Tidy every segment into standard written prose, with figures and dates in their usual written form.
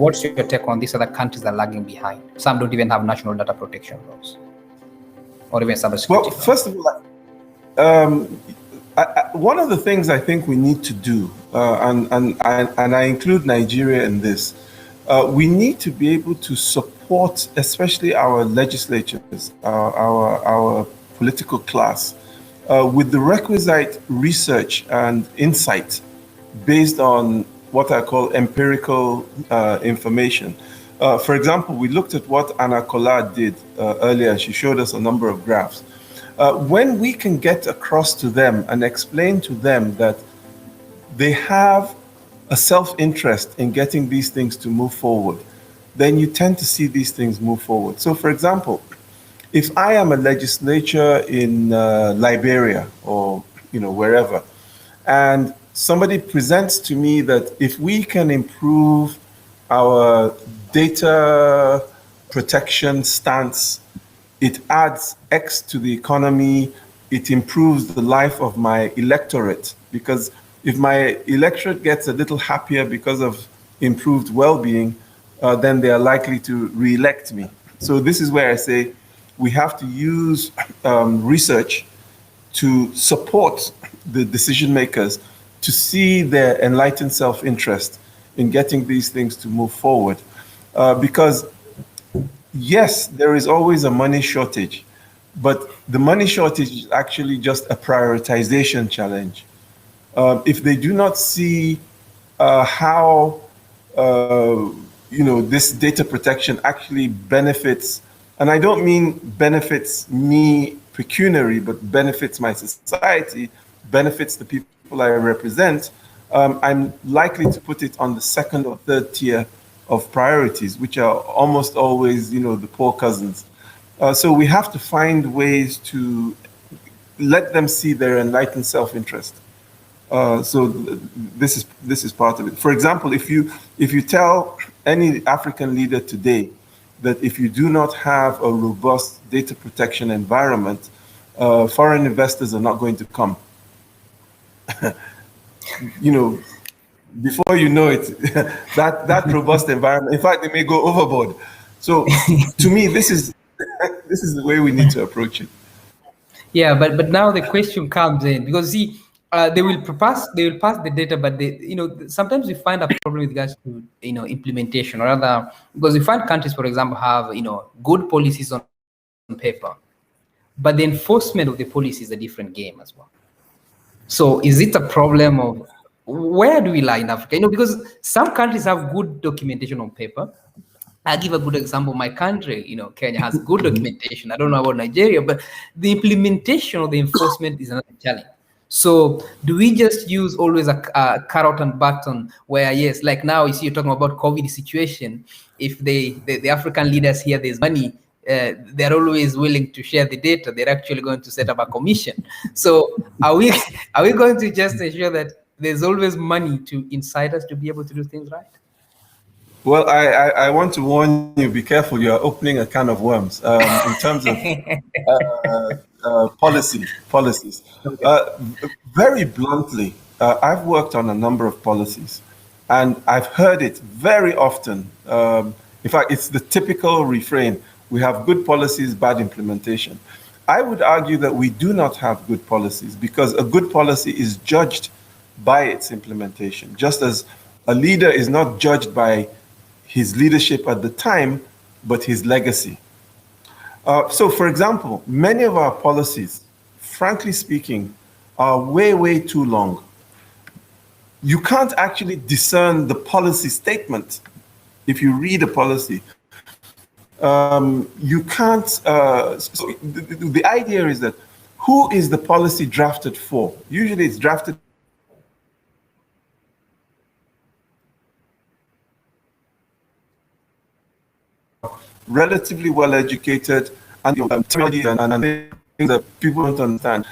what's your take on these other countries that are lagging behind? Some don't even have national data protection laws or even cybersecurity. Well, first of all, one of the things I think we need to do, and I include Nigeria in this, we need to be able to support, especially our legislatures, our political class, with the requisite research and insight based on what I call empirical information. For example, we looked at what Anna Collard did earlier. She showed us a number of graphs. When we can get across to them and explain to them that they have a self-interest in getting these things to move forward, then you tend to see these things move forward. So, for example, if I am a legislature in Liberia or wherever, and somebody presents to me that if we can improve our data protection stance, it adds X to the economy, it improves the life of my electorate. Because if my electorate gets a little happier because of improved well-being, then they are likely to re-elect me. So this is where I say we have to use research to support the decision makers to see their enlightened self-interest in getting these things to move forward. Because yes, there is always a money shortage, but the money shortage is actually just a prioritization challenge. If they do not see how this data protection actually benefits, and I don't mean benefits me pecuniary, but benefits my society, benefits the people I represent, I'm likely to put it on the second or third tier of priorities, which are almost always, the poor cousins. So we have to find ways to let them see their enlightened self-interest. So this is part of it. For example, if you tell any African leader today that if you do not have a robust data protection environment, foreign investors are not going to come. Before you know it, that robust environment, in fact, they may go overboard. So to me, this is the way we need to approach it. Yeah, but now the question comes in, because see, they will pass the data, but sometimes we find a problem with regards to implementation, or rather, because we find countries, for example, have good policies on paper, but the enforcement of the policy is a different game as well. So is it a problem of where do we lie in Africa? Because some countries have good documentation on paper. I'll give a good example. My country, Kenya, has good documentation. I don't know about Nigeria, but the implementation of the enforcement is another challenge. So do we just use always a carrot and button where, yes, like now you see you're talking about COVID situation, if the African leaders here, there's money, they're always willing to share the data. They're actually going to set up a commission. So are we going to just ensure that there's always money to insiders to be able to do things right? Well, I want to warn you, be careful, you are opening a can of worms in terms of policies. Okay. Very bluntly, I've worked on a number of policies, and I've heard it very often. In fact, it's the typical refrain: we have good policies, bad implementation. I would argue that we do not have good policies, because a good policy is judged by its implementation, just as a leader is not judged by his leadership at the time, but his legacy. So, for example, many of our policies, frankly speaking, are way, way too long. You can't actually discern the policy statement if you read a policy. You can't, so the idea is that who is the policy drafted for? Usually it's drafted relatively well educated and things that people don't understand.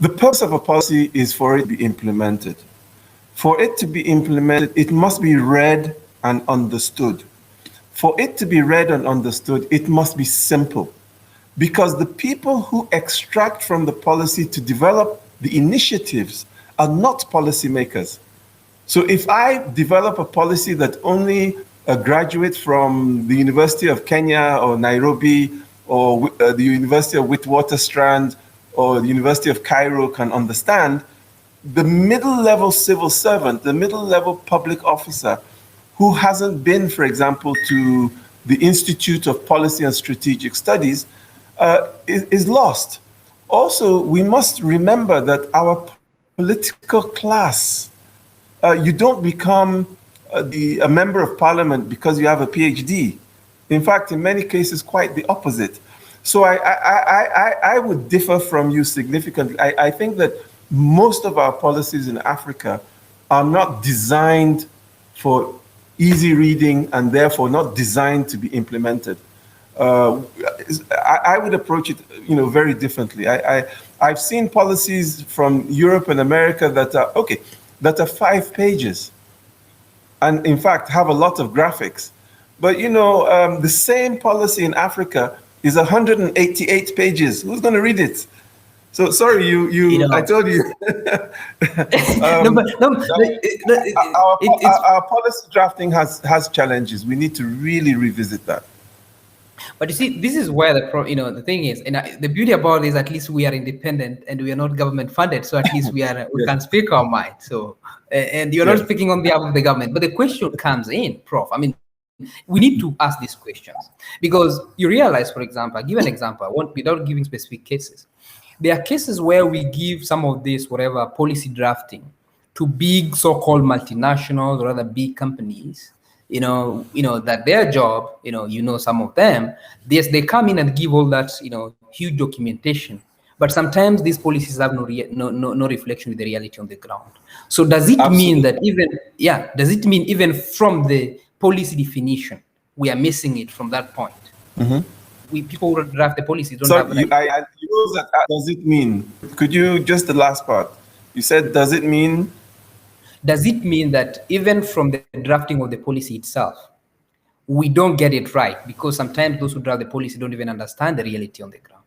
The purpose of a policy is for it to be implemented. For it to be implemented, it must be read and understood. For it to be read and understood, it must be simple, because the people who extract from the policy to develop the initiatives are not policymakers. So if I develop a policy that only a graduate from the University of Kenya or Nairobi or the University of Witwatersrand or the University of Cairo can understand, the middle level civil servant, the middle level public officer who hasn't been, for example, to the Institute of Policy and Strategic Studies is lost. Also, we must remember that our political class, you don't become a member of parliament because you have a PhD. In fact, in many cases, quite the opposite. So I would differ from you significantly. I think that most of our policies in Africa are not designed for easy reading and therefore not designed to be implemented. I would approach it, very differently. I've seen policies from Europe and America that are 5 pages, and in fact have a lot of graphics. But the same policy in Africa is 188 pages. Who's going to read it? So sorry, I told you. Our policy drafting has challenges. We need to really revisit that. But you see, this is where the thing is, and the beauty about it is at least we are independent and we are not government funded. So at least we can speak our mind. So, and you're not speaking on behalf of the government. But the question comes in, Prof. I mean, we need to ask these questions because you realize, for example, I'll give an example. Without giving specific cases. There are cases where we give some of this, policy drafting to big so-called multinationals or other big companies, that their job, some of them, yes, they come in and give all that, huge documentation. But sometimes these policies have no reflection with the reality on the ground. So does it mean that even from the policy definition, we are missing it from that point? Mm-hmm. People who draft the policy don't have. Does it mean? Could you just the last part? You said, does it mean? Does it mean that even from the drafting of the policy itself, we don't get it right because sometimes those who draft the policy don't even understand the reality on the ground?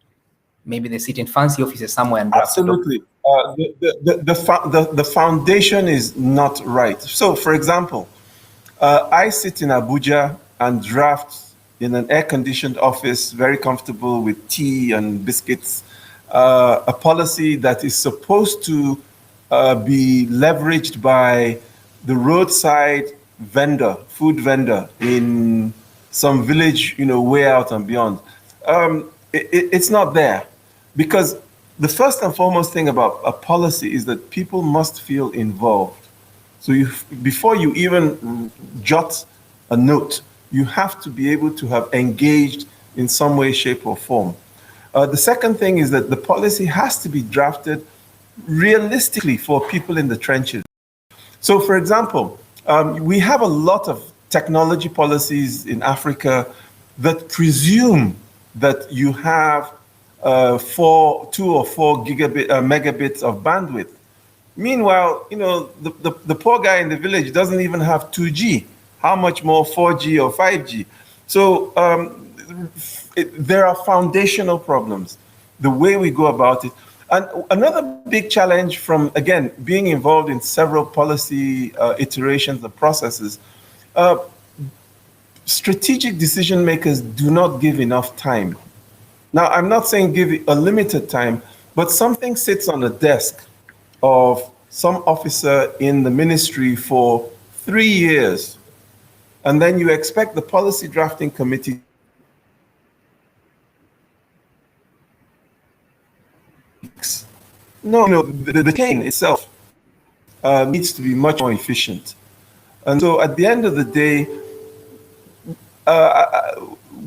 Maybe they sit in fancy offices somewhere and draft. Absolutely. The foundation is not right. So, for example, I sit in Abuja and draft in an air-conditioned office, very comfortable with tea and biscuits, a policy that is supposed to be leveraged by the roadside vendor, food vendor in some village, way out and beyond. It's not there because the first and foremost thing about a policy is that people must feel involved. So before you even jot a note, you have to be able to have engaged in some way, shape, or form. The second thing is that the policy has to be drafted realistically for people in the trenches. So, for example, we have a lot of technology policies in Africa that presume that you have 2 or 4 megabits of bandwidth. Meanwhile, the poor guy in the village doesn't even have 2G. How much more 4G or 5G? So there are foundational problems, the way we go about it. And another big challenge from, again, being involved in several policy iterations and processes, strategic decision makers do not give enough time. Now, I'm not saying give a limited time, but something sits on the desk of some officer in the ministry for 3 years, and then you expect the policy drafting committee No, the chain itself needs to be much more efficient. And so at the end of the day,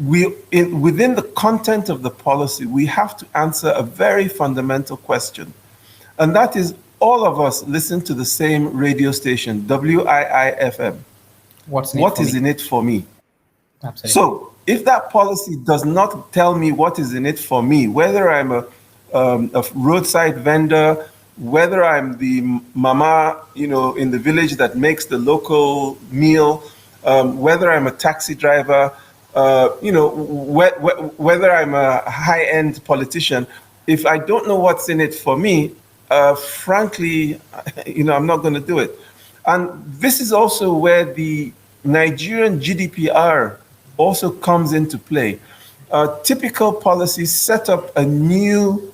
within the content of the policy, we have to answer a very fundamental question. And that is, all of us listen to the same radio station, WIIFM. What is in it for me? Absolutely. So if that policy does not tell me what is in it for me, whether I'm a roadside vendor, whether I'm the mama, in the village that makes the local meal, whether I'm a taxi driver, whether I'm a high-end politician, if I don't know what's in it for me, frankly, I'm not going to do it. And this is also where the Nigerian GDPR also comes into play. Typical policies set up a new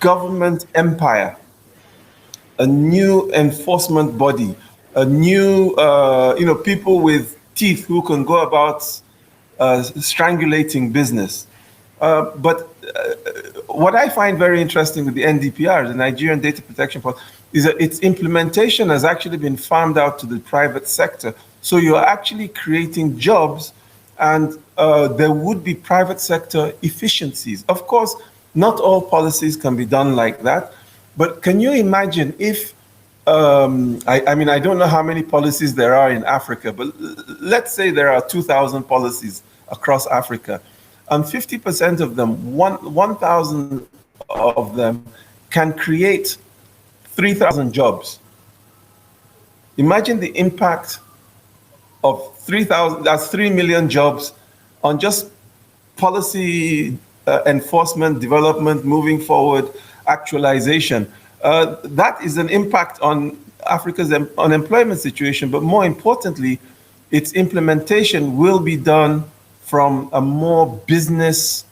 government empire, a new enforcement body, a new, people with teeth who can go about strangulating business. But what I find very interesting with the NDPR, the Nigerian Data Protection Policy, is that its implementation has actually been farmed out to the private sector. So you're actually creating jobs, and there would be private sector efficiencies. Of course, not all policies can be done like that, but can you imagine if, I mean, I don't know how many policies there are in Africa, but let's say there are 2,000 policies across Africa, and 50% of them, 1,000 of them can create 3,000 jobs. Imagine the impact of 3,000, that's 3 million jobs on just policy enforcement, development, moving forward, actualization. That is an impact on Africa's unemployment situation, but more importantly, its implementation will be done from a more business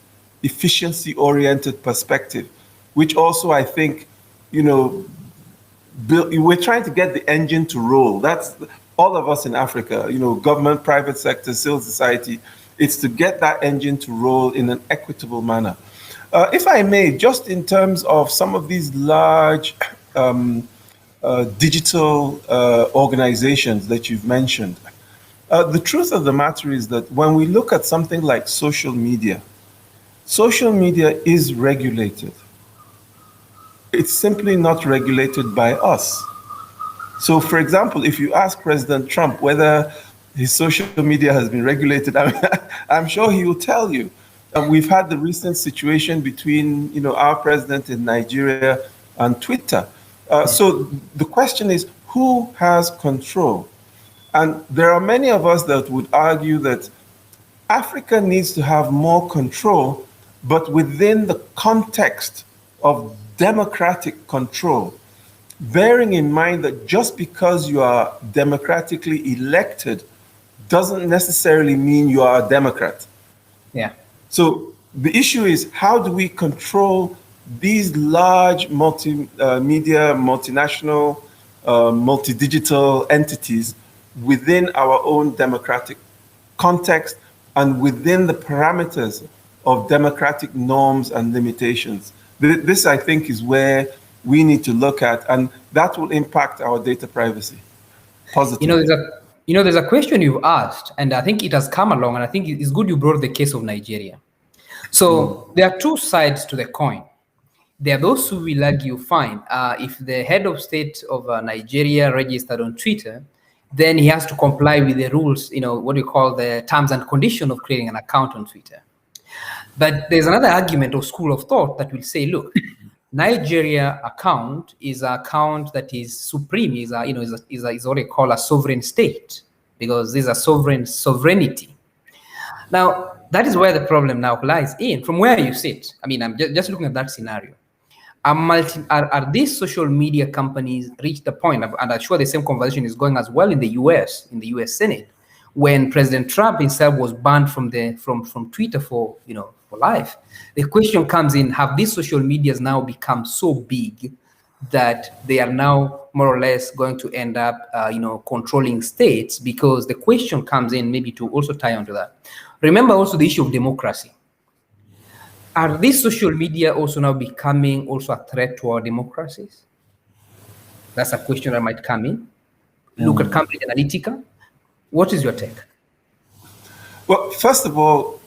efficiency-oriented perspective, which also I think, we're trying to get the engine to roll. That's all of us in Africa, government, private sector, civil society. It's to get that engine to roll in an equitable manner. If I may, just in terms of some of these large digital organizations that you've mentioned, the truth of the matter is that when we look at something like social media is regulated. It's simply not regulated by us. So, for example, if you ask President Trump whether his social media has been regulated, I'm sure he will tell you. We've had the recent situation between, our president in Nigeria and Twitter. So the question is, who has control? And there are many of us that would argue that Africa needs to have more control, but within the context of democratic control, bearing in mind that just because you are democratically elected doesn't necessarily mean you are a Democrat. Yeah. So the issue is, how do we control these large multimedia, multinational, multi-digital entities within our own democratic context and within the parameters of democratic norms and limitations? This, I think, is where we need to look at, and that will impact our data privacy positively. There's a question you've asked, and I think it has come along, and I think it's good you brought the case of Nigeria. So there are two sides to the coin. There are those who will argue, fine, if the head of state of Nigeria registered on Twitter, then he has to comply with the rules, what you call the terms and conditions of creating an account on Twitter. But there's another argument or school of thought that will say, look, Nigeria account is an account that is supreme, is what they call a sovereign state, because these are sovereignty. Now, that is where the problem now lies in, from where you sit. I mean, I'm just looking at that scenario. Are these social media companies reached the point, and I'm sure the same conversation is going as well in the US Senate, when President Trump himself was banned from Twitter for life. The question comes in: have these social medias now become so big that they are now more or less going to end up, controlling states? Because the question comes in, maybe to also tie onto that. Remember also the issue of democracy. Are these social media also now becoming also a threat to our democracies? That's a question that might come in. Look at Cambridge Analytica. What is your take? Well, first of all,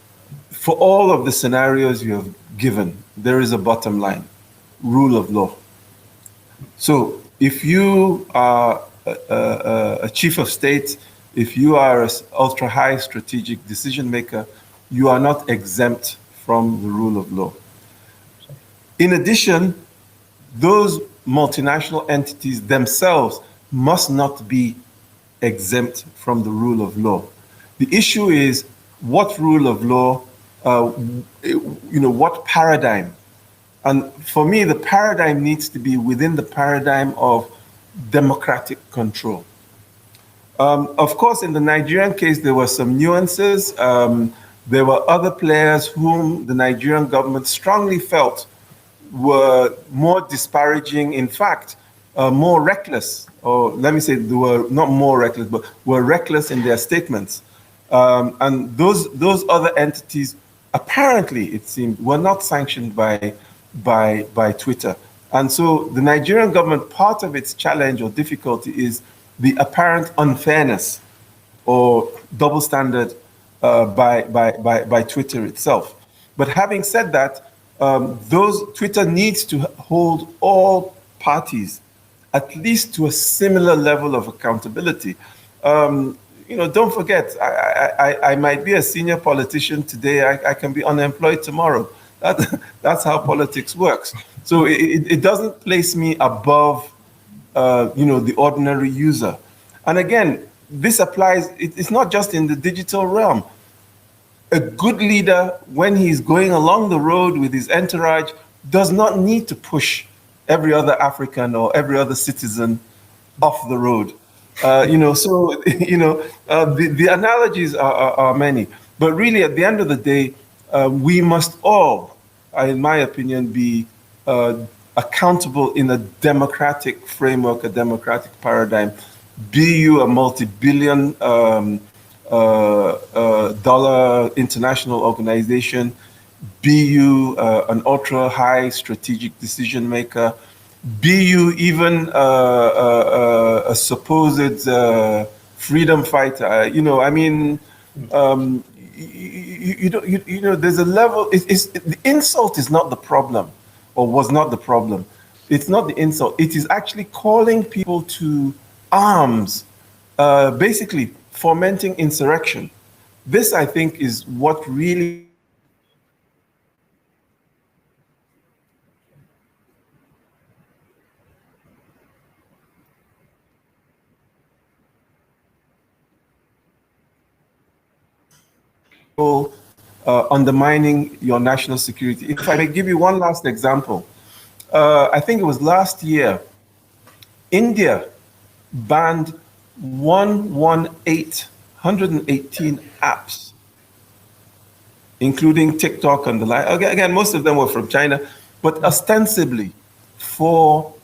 for all of the scenarios you have given, there is a bottom line: rule of law. So if you are a chief of state, if you are an ultra high strategic decision maker, you are not exempt from the rule of law. In addition, those multinational entities themselves must not be exempt from the rule of law. The issue is, what rule of law, what paradigm? And for me, the paradigm needs to be within the paradigm of democratic control. Of course, in the Nigerian case, there were some nuances. There were other players whom the Nigerian government strongly felt were more disparaging, in fact, more reckless, or let me say they were not more reckless, but were reckless in their statements. And those other entities, apparently, it seemed, were not sanctioned by Twitter. And so the Nigerian government, part of its challenge or difficulty is the apparent unfairness or double standard by Twitter itself. But having said that, Twitter needs to hold all parties at least to a similar level of accountability. Don't forget, I might be a senior politician today. I can be unemployed tomorrow. That's how politics works. So it doesn't place me above, the ordinary user. And again, this applies, it's not just in the digital realm. A good leader, when he's going along the road with his entourage, does not need to push every other African or every other citizen off the road. The analogies are many. But really, at the end of the day, we must all, in my opinion, be accountable in a democratic framework, a democratic paradigm. Be you a multi-billion dollar international organization, be you an ultra-high strategic decision maker, be you even a supposed freedom fighter. There's a level. The insult is not the problem, or was not the problem. It's not the insult. It is actually calling people to arms, basically fomenting insurrection. This, I think, is what really undermining your national security. If I may give you one last example, I think it was last year, India banned 118 apps, including TikTok and the like. Again, most of them were from China, but ostensibly for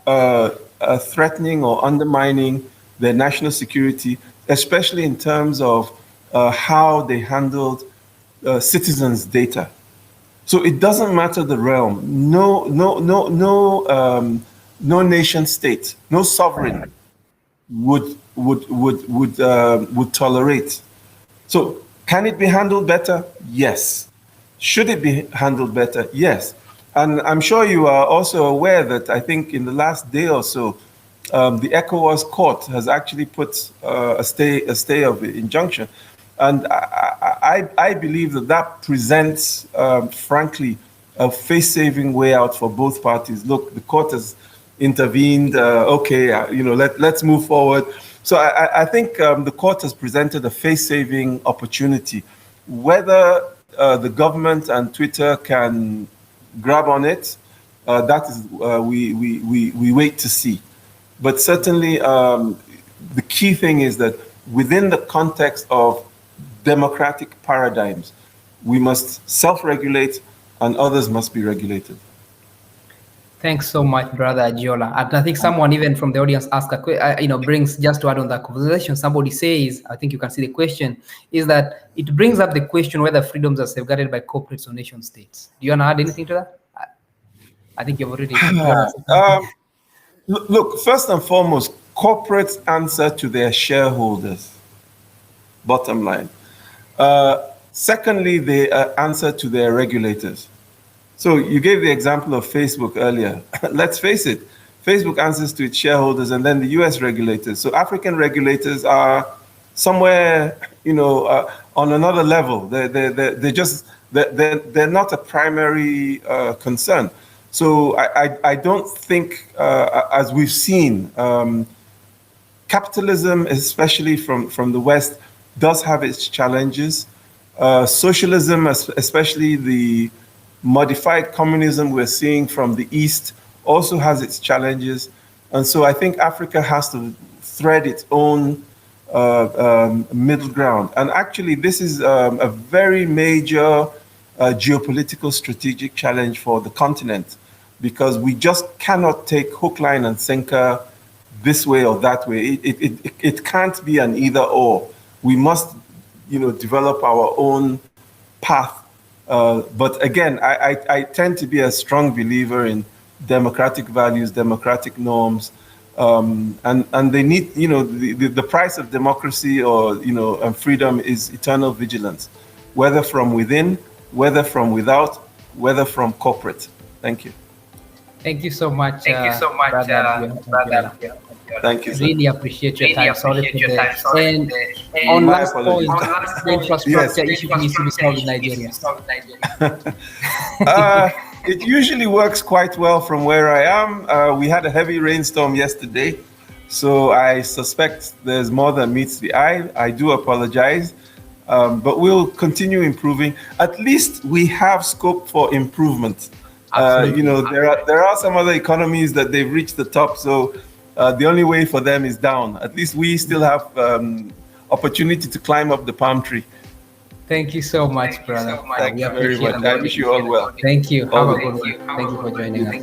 threatening or undermining their national security, especially in terms of how they handled citizens' data. So it doesn't matter the realm. No nation state, no sovereign would tolerate. So can it be handled better? Yes. Should it be handled better? Yes. And I'm sure you are also aware that I think in the last day or so, the ECOWAS court has actually put a stay of injunction. And I believe that presents, frankly, a face-saving way out for both parties. Look, the court has intervened. Let's move forward. So I think the court has presented a face-saving opportunity. Whether the government and Twitter can grab on it, that is we wait to see. But certainly, the key thing is that within the context of democratic paradigms, we must self-regulate and others must be regulated. Thanks so much, Brother Ajijola. And I think someone even from the audience asked brings, just to add on that conversation, somebody says, I think you can see the question, is that it brings up the question whether freedoms are safeguarded by corporates or nation states. Do you want to add anything to that? I think you've already told us. Look, first and foremost, corporates answer to their shareholders, bottom line. Secondly, they answer to their regulators. So you gave the example of Facebook earlier. Let's face it, Facebook answers to its shareholders and then the US regulators. So African regulators are somewhere, on another level. They're not a primary concern. So I don't think, as we've seen, capitalism, especially from the West, does have its challenges. Socialism, especially the modified communism we're seeing from the East, also has its challenges. And so I think Africa has to thread its own middle ground. And actually, this is a very major geopolitical strategic challenge for the continent, because we just cannot take hook, line, and sinker this way or that way. It can't be an either or. We must, develop our own path. But again, I tend to be a strong believer in democratic values, democratic norms, and they need, the price of democracy or, and freedom is eternal vigilance, whether from within, whether from without, whether from corporate. Thank you. Thank you so much. Brother. Thank you, sir. Really appreciate your time. Sorry for this. And on last point, the infrastructure issue needs to be solved in Nigeria. It usually works quite well from where I am. We had a heavy rainstorm yesterday, so I suspect there's more than meets the eye. I do apologize, but we'll continue improving. At least we have scope for improvement. There are some other economies that they've reached the top, so the only way for them is down. At least we still have opportunity to climb up the palm tree. Thank you so much, brother. Thank you very much. I wish you all well. Thank you. Have a good one. Thank you for joining us.